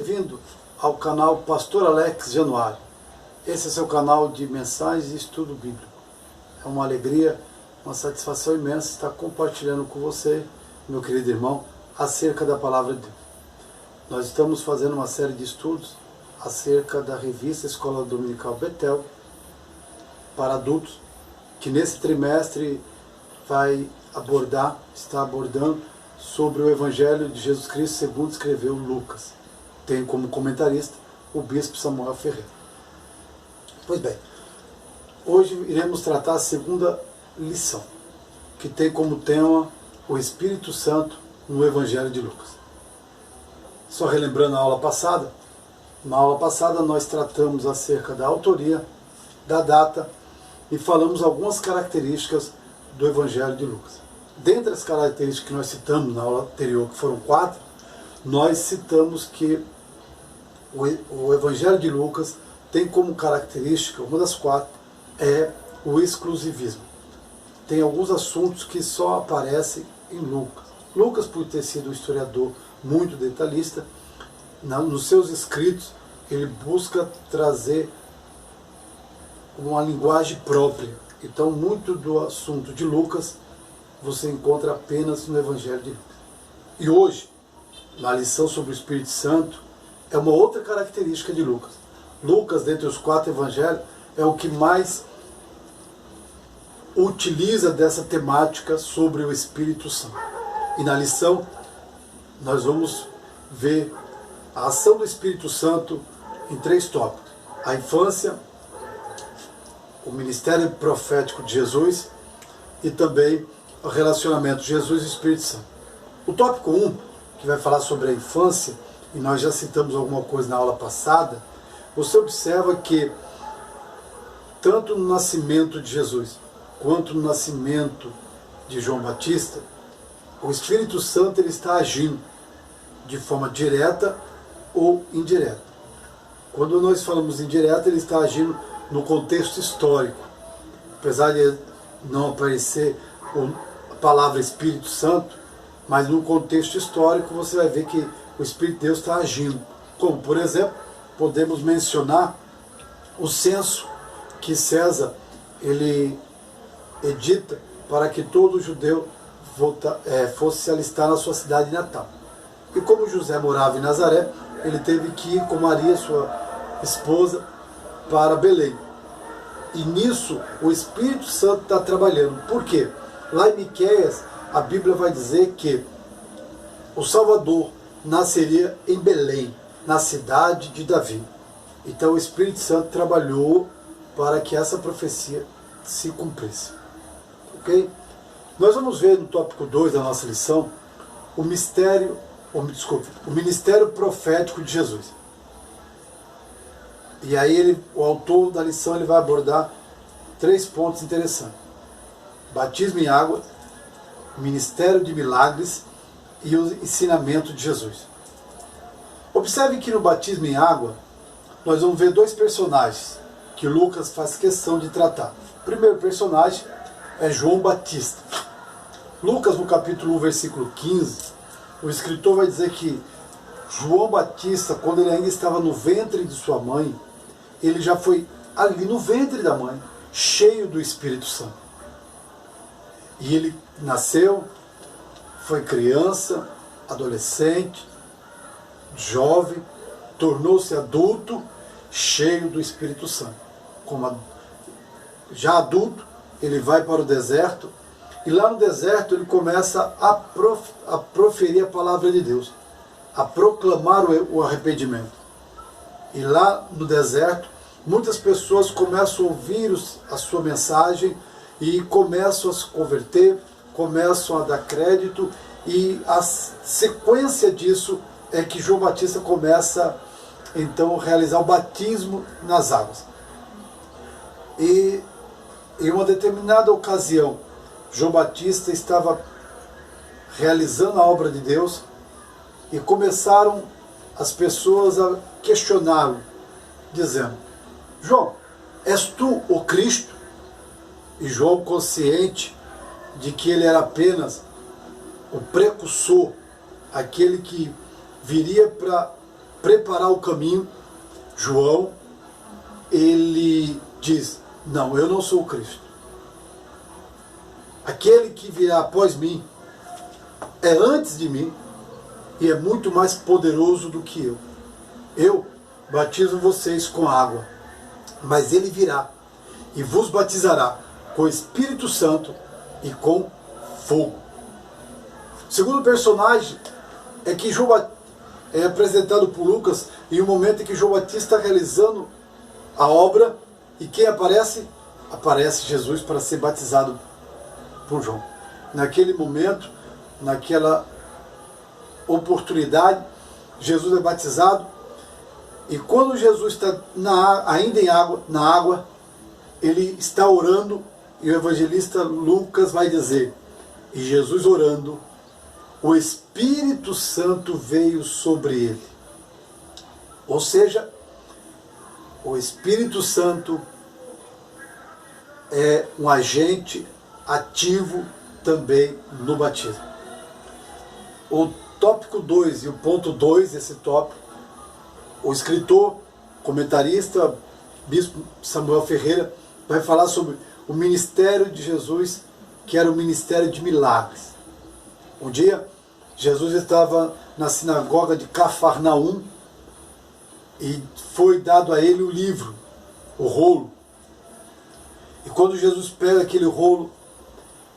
bem-vindo ao canal Pastor Alex Januário. Esse é seu canal de mensagens e estudo bíblico. É uma alegria, uma satisfação imensa estar compartilhando com você, meu querido irmão, acerca da Palavra de Deus. Nós estamos fazendo uma série de estudos acerca da revista Escola Dominical Betel para adultos, que nesse trimestre está abordando sobre o Evangelho de Jesus Cristo segundo escreveu Lucas. Tem como comentarista o Bispo Samuel Ferreira. Pois bem, hoje iremos tratar a segunda lição, que tem como tema o Espírito Santo no Evangelho de Lucas. Só relembrando a aula passada, na aula passada nós tratamos acerca da autoria, da data e falamos algumas características do Evangelho de Lucas. Dentre as características que nós citamos na aula anterior, que foram 4, nós citamos que o Evangelho de Lucas tem como característica, uma das 4, é o exclusivismo. Tem alguns assuntos que só aparecem em Lucas. Lucas, por ter sido um historiador muito detalhista, nos seus escritos ele busca trazer uma linguagem própria. Então, muito do assunto de Lucas você encontra apenas no Evangelho de Lucas. E hoje, na lição sobre o Espírito Santo, é uma outra característica de Lucas. Lucas, dentre os 4 evangelhos, é o que mais utiliza dessa temática sobre o Espírito Santo. E na lição, nós vamos ver a ação do Espírito Santo em 3 tópicos: a infância, o ministério profético de Jesus e também o relacionamento Jesus e Espírito Santo. O tópico 1, que vai falar sobre a infância, e nós já citamos alguma coisa na aula passada, você observa que tanto no nascimento de Jesus quanto no nascimento de João Batista, o Espírito Santo ele está agindo de forma direta ou indireta. Quando nós falamos indireta, ele está agindo no contexto histórico. Apesar de não aparecer a palavra Espírito Santo, mas no contexto histórico você vai ver que o Espírito de Deus está agindo. Como, por exemplo, podemos mencionar o censo que César ele edita para que todo judeu fosse se alistar na sua cidade natal. E como José morava em Nazaré, ele teve que ir com Maria, sua esposa, para Belém. E nisso o Espírito Santo está trabalhando. Por quê? Lá em Miqueias, a Bíblia vai dizer que o Salvador nasceria em Belém, na cidade de Davi. Então o Espírito Santo trabalhou para que essa profecia se cumprisse. Ok? Nós vamos ver no tópico 2 da nossa lição o ministério profético de Jesus. E aí o autor da lição ele vai abordar 3 pontos interessantes: batismo em água, ministério de milagres e o ensinamento de Jesus. Observe que no batismo em água nós vamos ver 2 personagens que Lucas faz questão de tratar. O primeiro personagem é João Batista. Lucas, no capítulo 1, versículo 15, o escritor vai dizer que João Batista, quando ele ainda estava no ventre de sua mãe, ele já foi ali no ventre da mãe, cheio do Espírito Santo. E ele nasceu, foi criança, adolescente, jovem, tornou-se adulto, cheio do Espírito Santo. Já adulto, ele vai para o deserto, e lá no deserto ele começa a proferir a palavra de Deus, a proclamar o arrependimento. E lá no deserto, muitas pessoas começam a ouvir a sua mensagem e começam a se converter, começam a dar crédito, e a sequência disso é que João Batista começa então a realizar o batismo nas águas. E em uma determinada ocasião, João Batista estava realizando a obra de Deus e começaram as pessoas a questioná-lo, dizendo: João, és tu o Cristo? E João, consciente de que ele era apenas o precursor, aquele que viria para preparar o caminho, João, ele diz: não, eu não sou o Cristo. Aquele que virá após mim é antes de mim e é muito mais poderoso do que eu. Eu batizo vocês com água, mas ele virá e vos batizará com o Espírito Santo e com fogo. O segundo personagem é que é apresentado por Lucas em um momento em que João Batista está realizando a obra, e quem aparece? Aparece Jesus para ser batizado por João. Naquele momento, naquela oportunidade, Jesus é batizado, e quando Jesus está ainda na água, ele está orando, e o evangelista Lucas vai dizer: e Jesus orando, o Espírito Santo veio sobre ele. Ou seja, o Espírito Santo é um agente ativo também no batismo. O tópico 2 e o ponto 2 desse tópico, o escritor, comentarista, bispo Samuel Ferreira, vai falar sobre o ministério de Jesus, que era o ministério de milagres. Um dia, Jesus estava na sinagoga de Cafarnaum e foi dado a ele o livro, o rolo. E quando Jesus pega aquele rolo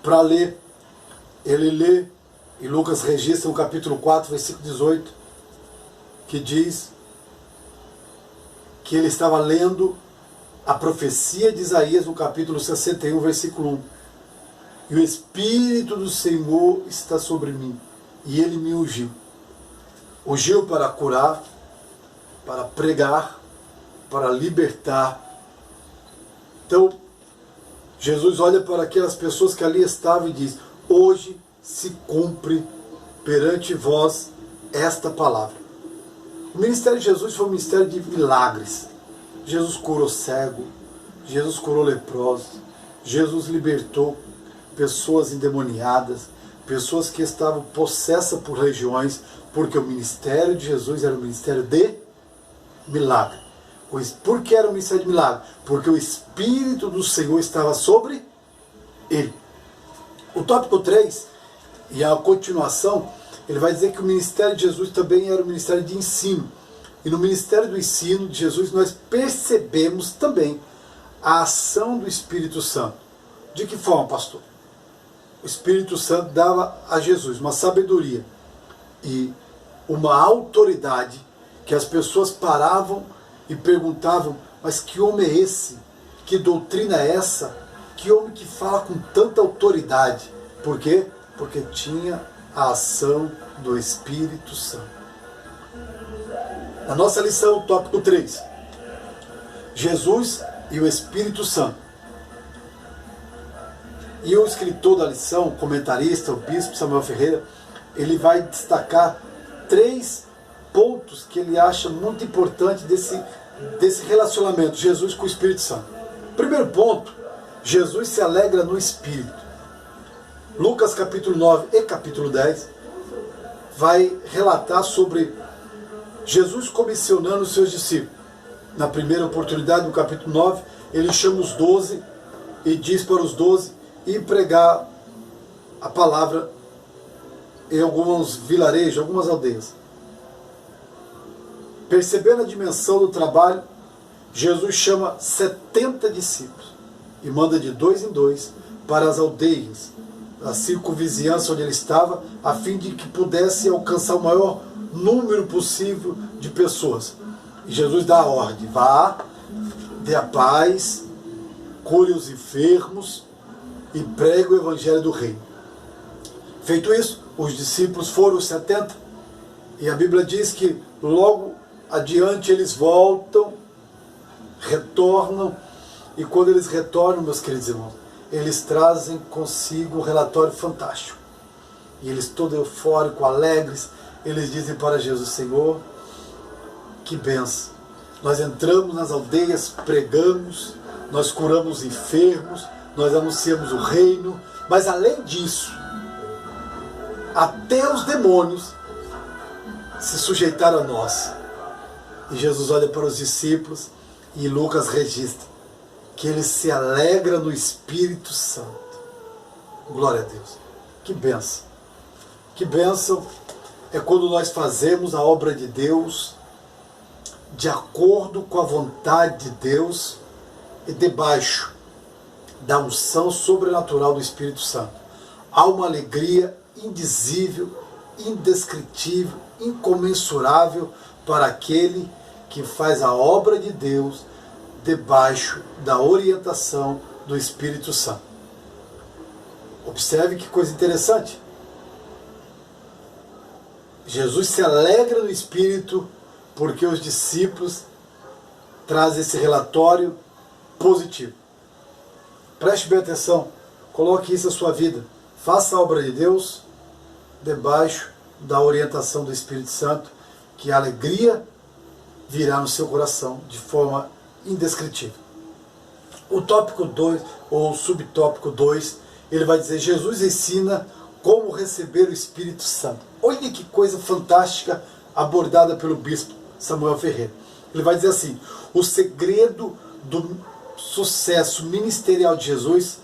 para ler, ele lê, e Lucas registra no capítulo 4, versículo 18, que diz que ele estava lendo a profecia de Isaías no capítulo 61, versículo 1. E o Espírito do Senhor está sobre mim, e ele me ungiu. Ungiu para curar, para pregar, para libertar. Então, Jesus olha para aquelas pessoas que ali estavam e diz: hoje se cumpre perante vós esta palavra. O ministério de Jesus foi um ministério de milagres. Jesus curou cego, Jesus curou leprosos, Jesus libertou pessoas endemoniadas, pessoas que estavam possessas por legiões, porque o ministério de Jesus era um ministério de milagre. Por que era um ministério de milagre? Porque o Espírito do Senhor estava sobre ele. O tópico 3, e a continuação, ele vai dizer que o ministério de Jesus também era um ministério de ensino. E no ministério do ensino de Jesus nós percebemos também a ação do Espírito Santo. De que forma, pastor? O Espírito Santo dava a Jesus uma sabedoria e uma autoridade que as pessoas paravam e perguntavam: mas que homem é esse? Que doutrina é essa? Que homem que fala com tanta autoridade? Por quê? Porque tinha a ação do Espírito Santo. Na nossa lição, tópico 3, Jesus e o Espírito Santo. E o escritor da lição, o comentarista, o bispo Samuel Ferreira, ele vai destacar 3 pontos que ele acha muito importante desse relacionamento, Jesus com o Espírito Santo. Primeiro ponto, Jesus se alegra no Espírito. Lucas capítulo 9 e capítulo 10 vai relatar sobre Jesus comissionando os seus discípulos. Na primeira oportunidade, no capítulo 9, ele chama os 12 e diz para os 12 ir pregar a palavra em alguns vilarejos, algumas aldeias. Percebendo a dimensão do trabalho, Jesus chama 70 discípulos e manda de 2 em 2 para as aldeias, a circunvizinhança onde ele estava, a fim de que pudesse alcançar o maior número possível de pessoas. E Jesus dá a ordem: vá, dê a paz, cure os enfermos e pregue o evangelho do reino. Feito isso, os discípulos foram os 70, e a Bíblia diz que logo adiante eles voltam, retornam, e quando eles retornam, meus queridos irmãos, eles trazem consigo um relatório fantástico. E eles todos eufóricos, alegres, eles dizem para Jesus: Senhor, que bênção! Nós entramos nas aldeias, pregamos, nós curamos enfermos, nós anunciamos o reino, mas além disso, até os demônios se sujeitaram a nós. E Jesus olha para os discípulos e Lucas registra que ele se alegra no Espírito Santo. Glória a Deus. Que bênção. Que bênção é quando nós fazemos a obra de Deus de acordo com a vontade de Deus e debaixo da unção sobrenatural do Espírito Santo. Há uma alegria indizível, indescritível, incomensurável para aquele que faz a obra de Deus debaixo da orientação do Espírito Santo. Observe que coisa interessante. Jesus se alegra no Espírito porque os discípulos trazem esse relatório positivo. Preste bem atenção, coloque isso na sua vida. Faça a obra de Deus debaixo da orientação do Espírito Santo, que a alegria virá no seu coração de forma indescritível. O tópico 2, ou subtópico 2, ele vai dizer: Jesus ensina como receber o Espírito Santo. Olha que coisa fantástica abordada pelo bispo Samuel Ferreira. Ele vai dizer assim: o segredo do sucesso ministerial de Jesus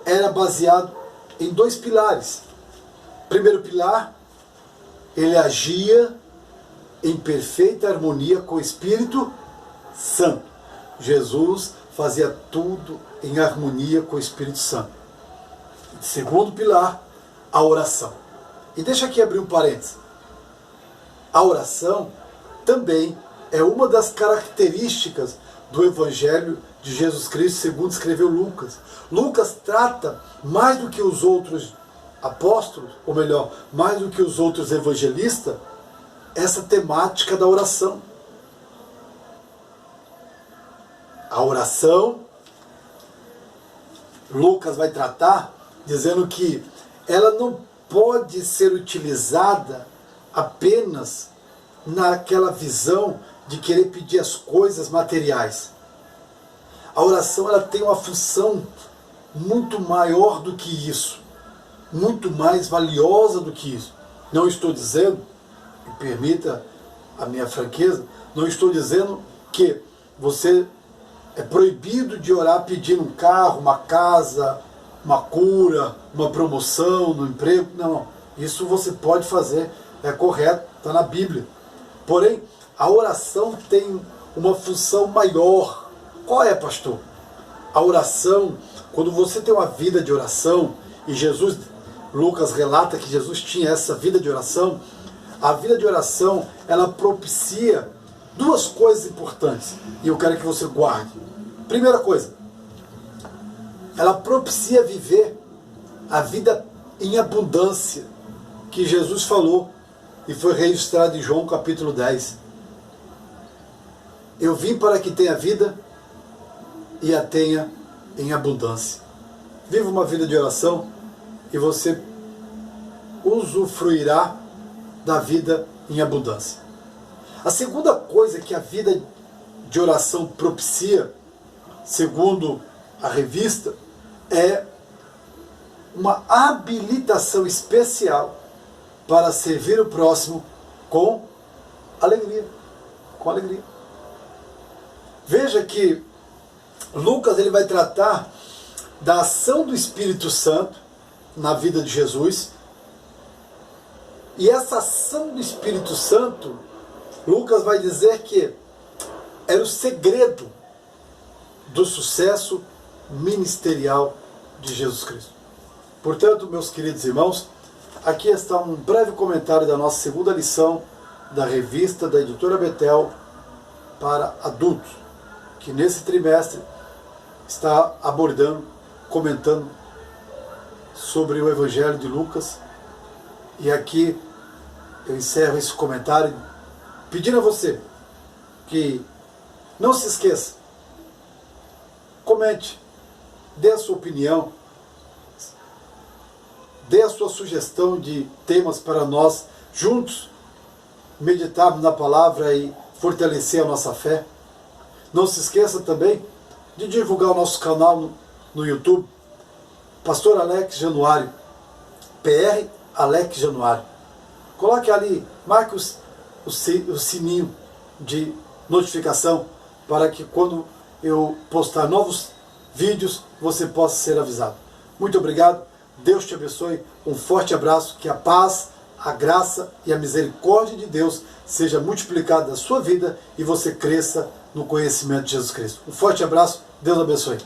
era baseado em 2 pilares. Primeiro pilar, ele agia em perfeita harmonia com o Espírito Santo. Jesus fazia tudo em harmonia com o Espírito Santo. Segundo pilar, a oração. E deixa aqui abrir um parênteses. A oração também é uma das características do Evangelho de Jesus Cristo, segundo escreveu Lucas. Lucas trata, mais do que os outros apóstolos, ou melhor, mais do que os outros evangelistas, essa temática da oração. A oração, Lucas vai tratar dizendo que ela não pode ser utilizada apenas naquela visão de querer pedir as coisas materiais. A oração, ela tem uma função muito maior do que isso, muito mais valiosa do que isso. Não estou dizendo, me permita a minha franqueza, não estou dizendo que você é proibido de orar pedindo um carro, uma casa, uma cura, uma promoção no emprego. Não, isso você pode fazer, é correto, está na Bíblia. Porém, a oração tem uma função maior. Qual é, pastor? A oração, quando você tem uma vida de oração, e Jesus, Lucas relata que Jesus tinha essa vida de oração, a vida de oração, ela propicia 2 coisas importantes, e eu quero que você guarde. Primeira coisa, ela propicia viver a vida em abundância, que Jesus falou, e foi registrado em João capítulo 10. Eu vim para que tenha vida e a tenha em abundância. Viva uma vida de oração e você usufruirá da vida em abundância. A segunda coisa que a vida de oração propicia, segundo a revista, é uma habilitação especial para servir o próximo com alegria. Com alegria. Veja que Lucas ele vai tratar da ação do Espírito Santo na vida de Jesus. E essa ação do Espírito Santo, Lucas vai dizer que era o segredo do sucesso ministerial de Jesus Cristo. Portanto, meus queridos irmãos, aqui está um breve comentário da nossa segunda lição da revista da editora Betel para adultos, que nesse trimestre está abordando, comentando sobre o Evangelho de Lucas. E aqui eu encerro esse comentário pedindo a você que não se esqueça, comente, dê a sua opinião, dê a sua sugestão de temas para nós juntos meditarmos na palavra e fortalecer a nossa fé. Não se esqueça também de divulgar o nosso canal no YouTube, Pastor Alex Januário, PR Alex Januário. Coloque ali, marque o sininho de notificação para que quando eu postar novos vídeos você possa ser avisado. Muito obrigado, Deus te abençoe, um forte abraço, que a paz, a graça e a misericórdia de Deus seja multiplicada na sua vida e você cresça no conhecimento de Jesus Cristo. Um forte abraço, Deus abençoe.